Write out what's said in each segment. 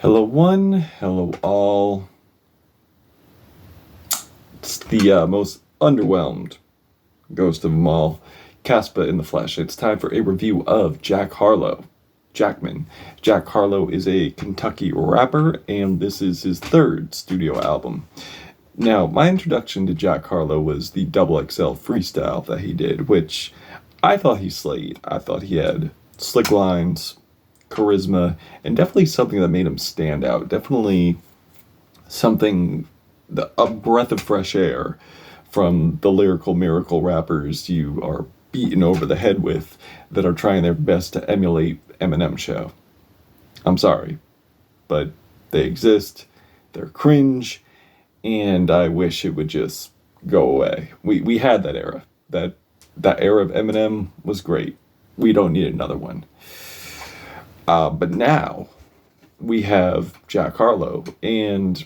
Hello one, hello all. It's the most underwhelmed ghost of them all, Caspa in the flesh. It's time for a review of Jack Harlow-Jackman. Jack Harlow is a Kentucky rapper, and this is his third studio album. Now, my introduction to Jack Harlow was the Double XL freestyle that he did, which I thought he slayed. I thought he had slick lines, charisma, and definitely something that made him stand out. Definitely something, a breath of fresh air from the lyrical miracle rappers you are beaten over the head with that are trying their best to emulate Eminem's show. I'm sorry, but they exist, they're cringe, and I wish it would just go away. We had that era. That era of Eminem was great. We don't need another one. But now we have Jack Harlow, and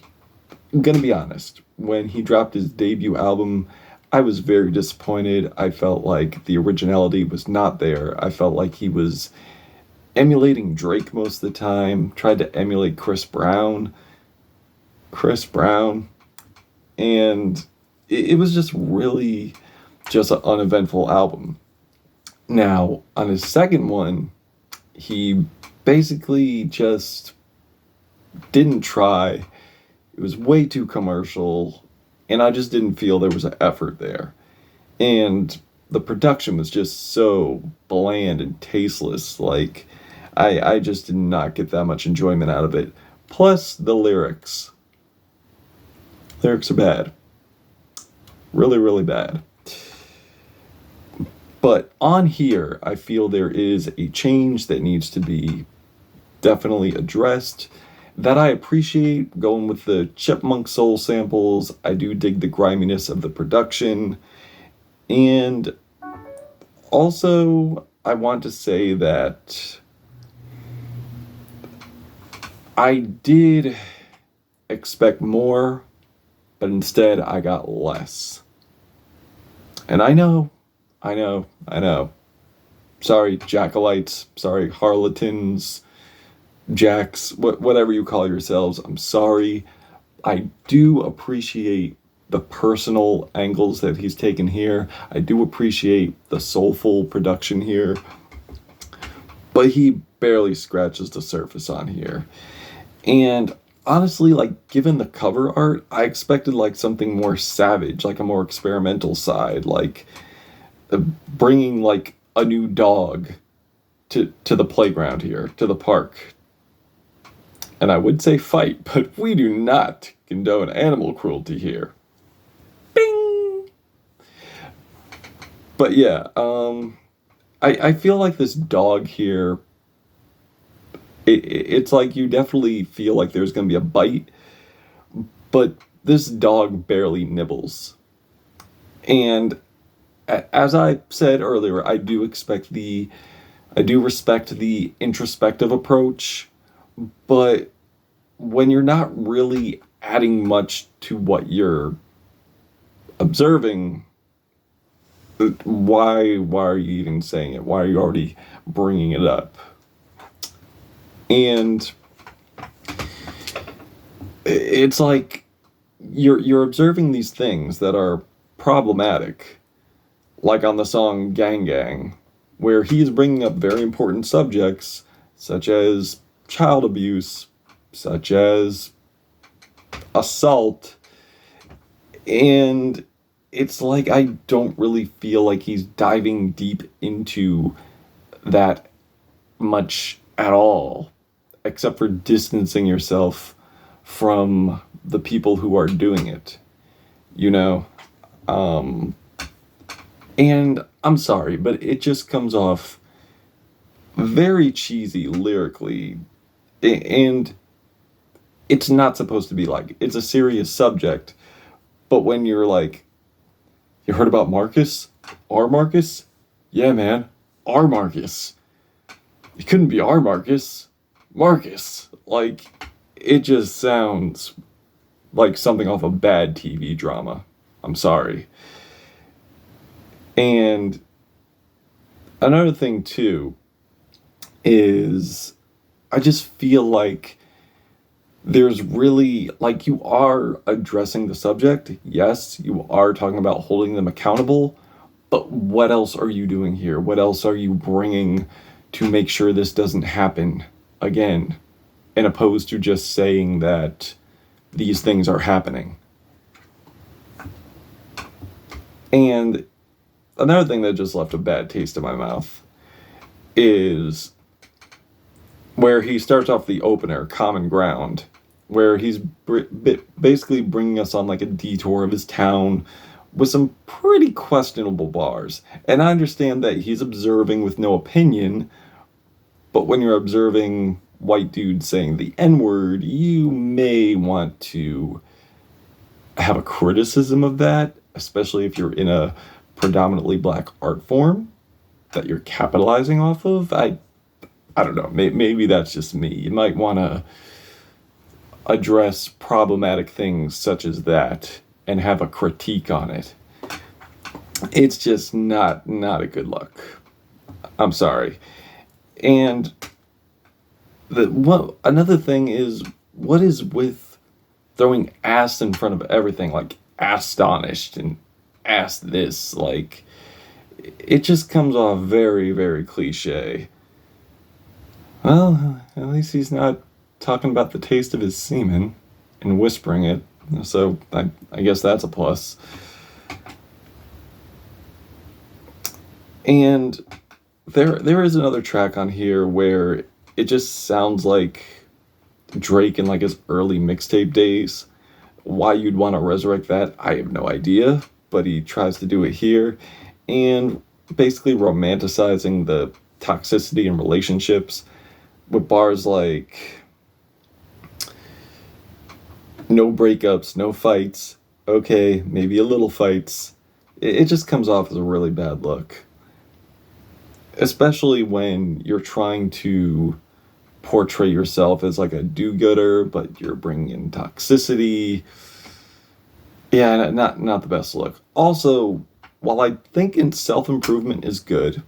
I'm gonna be honest. When he dropped his debut album, I was very disappointed. I felt like the originality was not there. I felt like he was emulating Drake most of the time, tried to emulate Chris Brown, and it was just really just an uneventful album. Now, on his second one, he basically just didn't try. It was way too commercial, and I just didn't feel there was an effort there. And the production was just so bland and tasteless. Like, I just did not get that much enjoyment out of it. Plus, the lyrics. Lyrics are bad. Really, really bad. But on here, I feel there is a change that needs to be definitely addressed that I appreciate, going with the Chipmunk Soul samples. I do dig the griminess of the production. And also, I want to say that I did expect more, but instead I got less. And I know. Sorry, Jackalites. Sorry, Harlequins. Jacks, whatever you call yourselves, I'm sorry. I do appreciate the personal angles that he's taken here. I do appreciate the soulful production here. But he barely scratches the surface on here. And honestly, like, given the cover art, I expected like something more savage, like a more experimental side, like bringing like a new dog to the playground here, to the park. And I would say fight, but we do not condone animal cruelty here. Bing! But yeah, I feel like this dog here, it's like you definitely feel like there's going to be a bite, but this dog barely nibbles. And as I said earlier, I do respect the introspective approach, but when you're not really adding much to what you're observing, why are you even saying it? Why are you already bringing it up? And it's like you're observing these things that are problematic, like on the song Gang Gang, where he is bringing up very important subjects such as child abuse, such as assault, and it's like I don't really feel like he's diving deep into that much at all, except for distancing yourself from the people who are doing it, you know? And I'm sorry, but it just comes off very cheesy lyrically, and it's not supposed to be like, it's a serious subject, but when you're like, you heard about Marcus? Our Marcus? Yeah, man, our Marcus. It couldn't be our Marcus. Marcus. Like, it just sounds like something off a bad TV drama. I'm sorry. And another thing, too, is I just feel like there's really, like, you are addressing the subject. Yes, you are talking about holding them accountable, but what else are you doing here? What else are you bringing to make sure this doesn't happen again, and opposed to just saying that these things are happening? And another thing that just left a bad taste in my mouth is where he starts off the opener, Common Ground, where he's basically bringing us on like a detour of his town with some pretty questionable bars. And I understand that he's observing with no opinion, but when you're observing white dudes saying the N-word, you may want to have a criticism of that, especially if you're in a predominantly black art form that you're capitalizing off of. I don't know. Maybe that's just me. You might want to address problematic things such as that and have a critique on it. It's just not a good look. I'm sorry. And another thing is, what is with throwing ass in front of everything, like astonished and ass this? Like, it just comes off very, very cliche. Well, at least he's not talking about the taste of his semen and whispering it, so I guess that's a plus. And there is another track on here where it just sounds like Drake in like his early mixtape days. Why you'd want to resurrect that, I have no idea, but he tries to do it here, and basically romanticizing the toxicity in relationships with bars like, no breakups, no fights, okay, maybe a little fights. It just comes off as a really bad look. Especially when you're trying to portray yourself as like a do-gooder, but you're bringing in toxicity. Yeah, not the best look. Also, while I think in self-improvement is good,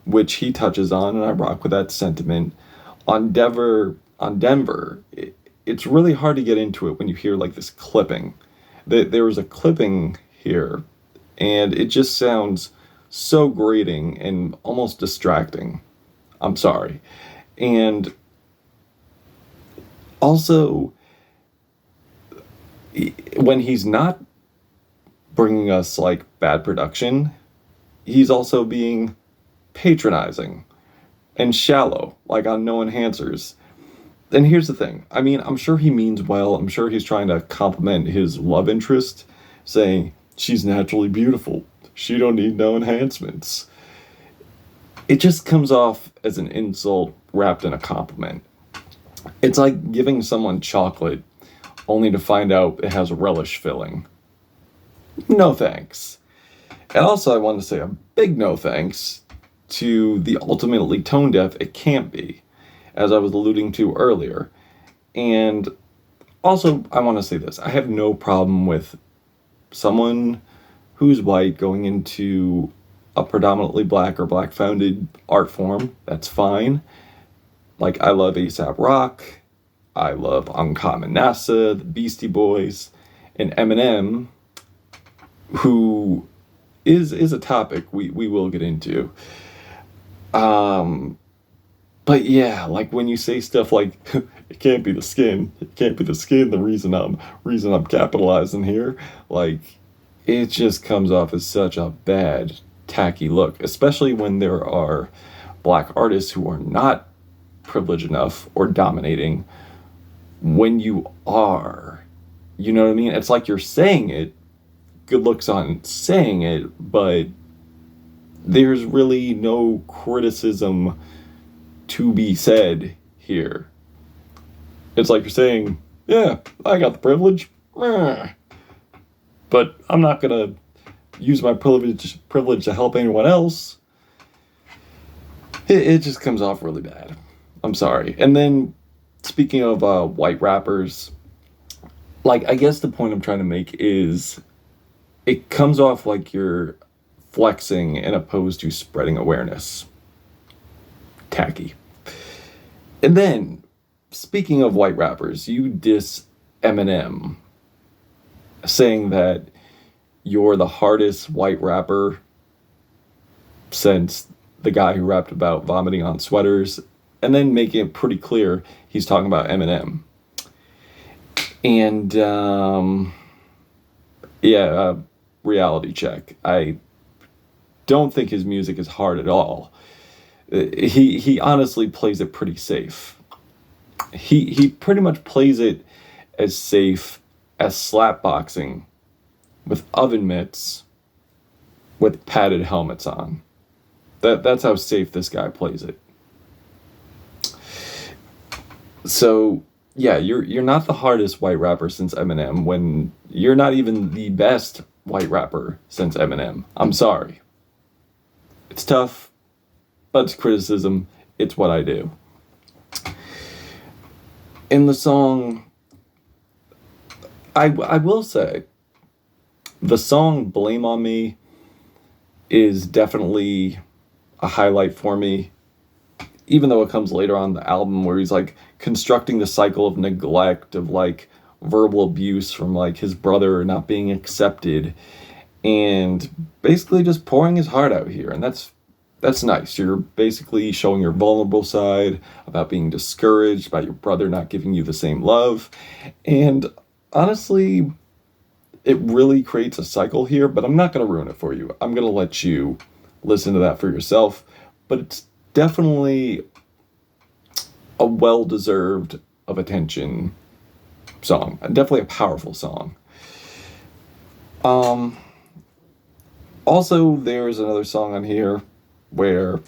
which he touches on, and I rock with that sentiment, on Denver, it's really hard to get into it when you hear like this clipping. There was a clipping here, and it just sounds so grating and almost distracting. I'm sorry. And also, when he's not bringing us like bad production, he's also being patronizing and shallow, like on no enhancers. And here's the thing. I mean, I'm sure he means well. I'm sure he's trying to compliment his love interest, saying, she's naturally beautiful. She don't need no enhancements. It just comes off as an insult wrapped in a compliment. It's like giving someone chocolate only to find out it has relish filling. No thanks. And also I want to say a big no thanks to the ultimately tone deaf it can't be, as I was alluding to earlier. And also, I want to say this. I have no problem with someone who's white going into a predominantly black or black-founded art form. That's fine. Like, I love A$AP Rock. I love Uncommon NASA, the Beastie Boys, and Eminem, who is a topic we will get into. But yeah, like when you say stuff like, it can't be the skin, the reason I'm capitalizing here, like, it just comes off as such a bad, tacky look, especially when there are black artists who are not privileged enough or dominating when you are. You know what I mean? It's like you're saying it, good looks on saying it, but there's really no criticism to be said here. It's like you're saying, yeah, I got the privilege, but I'm not gonna use my privilege to help anyone else. It just comes off really bad. I'm sorry. And then, speaking of white rappers, like, I guess the point I'm trying to make is it comes off like you're flexing and opposed to spreading awareness. Tacky. And then, speaking of white rappers, you diss Eminem, saying that you're the hardest white rapper since the guy who rapped about vomiting on sweaters, and then making it pretty clear he's talking about Eminem. And, reality check. I don't think his music is hard at all. He honestly plays it pretty safe. He pretty much plays it as safe as slapboxing with oven mitts with padded helmets on. That's how safe this guy plays it. So yeah, you're not the hardest white rapper since Eminem when you're not even the best white rapper since Eminem. I'm sorry. It's tough, but it's criticism. It's what I do. In the song, I will say, the song Blame on Me is definitely a highlight for me, even though it comes later on the album where he's like constructing the cycle of neglect, of like verbal abuse from like his brother not being accepted, and basically just pouring his heart out here. And that's nice. You're basically showing your vulnerable side about being discouraged by your brother not giving you the same love. And honestly, it really creates a cycle here, but I'm not going to ruin it for you. I'm going to let you listen to that for yourself. But it's definitely a well-deserved of attention song. Definitely a powerful song. Also, there's another song on here where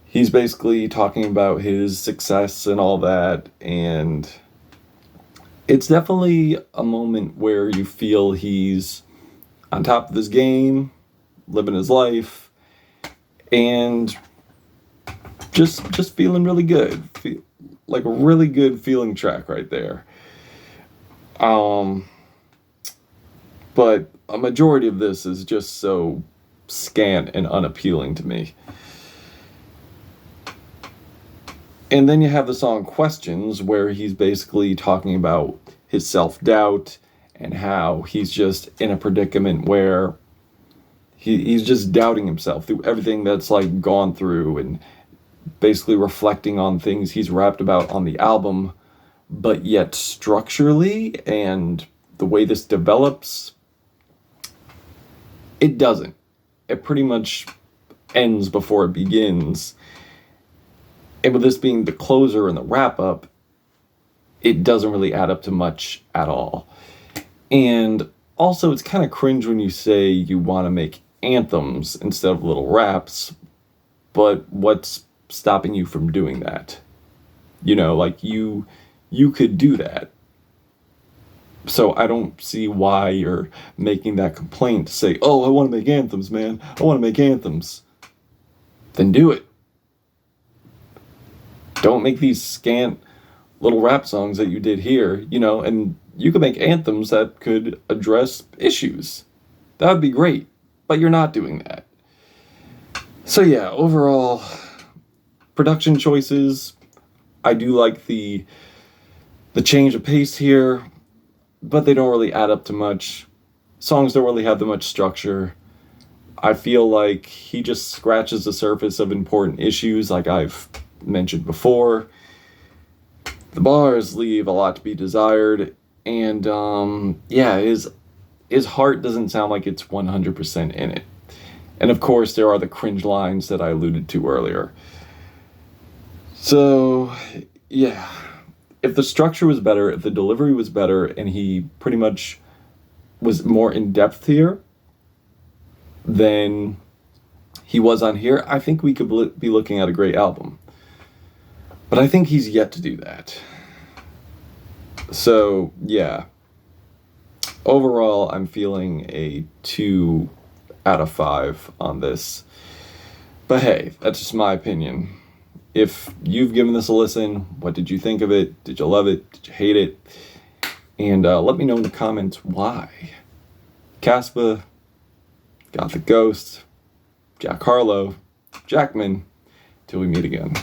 he's basically talking about his success and all that, and it's definitely a moment where you feel he's on top of his game, living his life, and just feeling really good. Like a really good feeling track right there. But a majority of this is just so scant and unappealing to me. And then you have the song Questions, where he's basically talking about his self-doubt and how he's just in a predicament where he's just doubting himself through everything that's like gone through, and basically reflecting on things he's rapped about on the album, but yet structurally and the way this develops, it doesn't. It pretty much ends before it begins. And with this being the closer and the wrap-up, it doesn't really add up to much at all. And also, it's kind of cringe when you say you want to make anthems instead of little raps, but what's stopping you from doing that? You know, like you could do that. So I don't see why you're making that complaint to say, oh, I want to make anthems, man. I want to make anthems. Then do it. Don't make these scant little rap songs that you did here, you know, and you could make anthems that could address issues. That would be great, but you're not doing that. So yeah, overall, production choices, I do like the change of pace here, but they don't really add up to much. Songs don't really have that much structure. I feel like he just scratches the surface of important issues like I've mentioned before. The bars leave a lot to be desired, and his heart doesn't sound like it's 100% in it. And of course, there are the cringe lines that I alluded to earlier. So, yeah, if the structure was better, if the delivery was better, and he pretty much was more in-depth here than he was on here, I think we could be looking at a great album. But I think he's yet to do that. So, yeah. Overall, I'm feeling a 2 out of 5 on this. But hey, that's just my opinion. If you've given this a listen, what did you think of it? Did you love it? Did you hate it? And let me know in the comments why. Caspa, Got the Ghost, Jack Harlow, Jackman. Till we meet again.